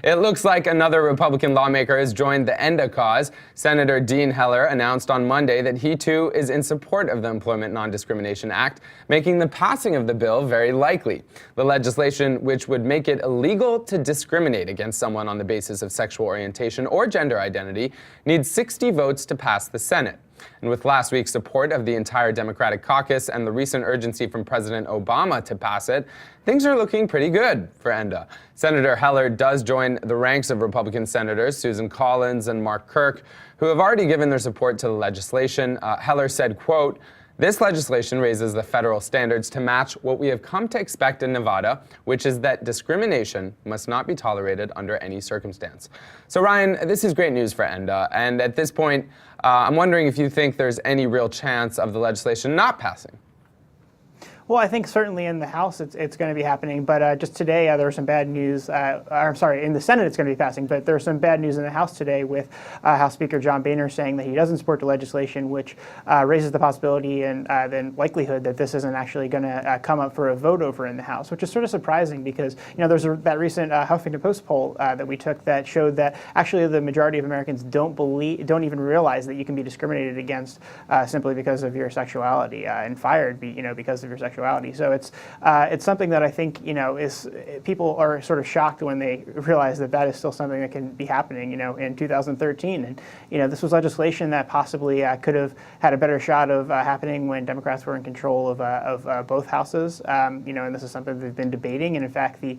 It looks like another Republican lawmaker has joined the ENDA cause. Senator Dean Heller announced on Monday that he too is in support of the Employment Non-Discrimination Act, making the passing of the bill very likely. The legislation, which would make it illegal to discriminate against someone on the basis of sexual orientation or gender identity, needs 60 votes to pass the Senate. And with last week's support of the entire Democratic caucus and the recent urgency from President Obama to pass it, things are looking pretty good for ENDA. Senator Heller does join the ranks of Republican senators Susan Collins and Mark Kirk, who have already given their support to the legislation. Heller said, quote, "This legislation raises the federal standards to match what we have come to expect in Nevada, which is that discrimination must not be tolerated under any circumstance." So Ryan, this is great news for ENDA, and at this point, I'm wondering if you think there's any real chance of the legislation not passing. Well, I think certainly in the House it's going to be happening, but just today there was some bad news. I'm sorry, in the Senate it's going to be passing, but there's some bad news in the House today with House Speaker John Boehner saying that he doesn't support the legislation, which raises the possibility and the likelihood that this isn't actually going to come up for a vote over in the House, which is sort of surprising because there's that recent Huffington Post poll that we took that showed that actually the majority of Americans don't even realize that you can be discriminated against simply because of your sexuality and fired because of your sexuality. So it's something that I think is people are sort of shocked when they realize that is still something that can be happening in 2013, and this was legislation that possibly could have had a better shot of happening when Democrats were in control of both houses, and this is something they've been debating, and in fact the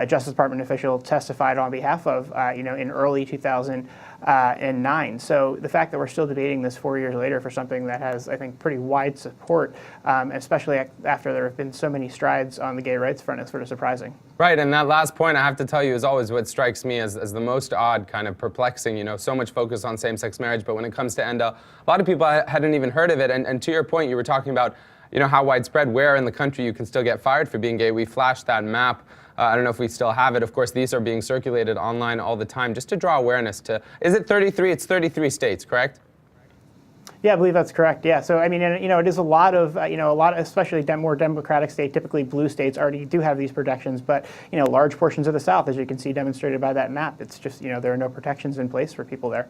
Justice Department official testified on behalf of in early 2009. So the fact that we're still debating this 4 years later for something that has, I think, pretty wide support, especially after there have been so many strides on the gay rights front, is sort of surprising. Right, and that last point, I have to tell you, is always what strikes me as the most odd, kind of perplexing. So much focus on same-sex marriage, but when it comes to ENDA, a lot of people hadn't even heard of it. And to your point, you were talking about how widespread, where in the country you can still get fired for being gay. We flashed that map. I don't know if we still have it. Of course, these are being circulated online all the time just to draw awareness to, is it 33? It's 33 states, correct? Yeah, I believe that's correct. Yeah, so I mean, it is a lot of, especially more Democratic states, typically blue states, already do have these protections. But large portions of the South, as you can see demonstrated by that map, it's just there are no protections in place for people there.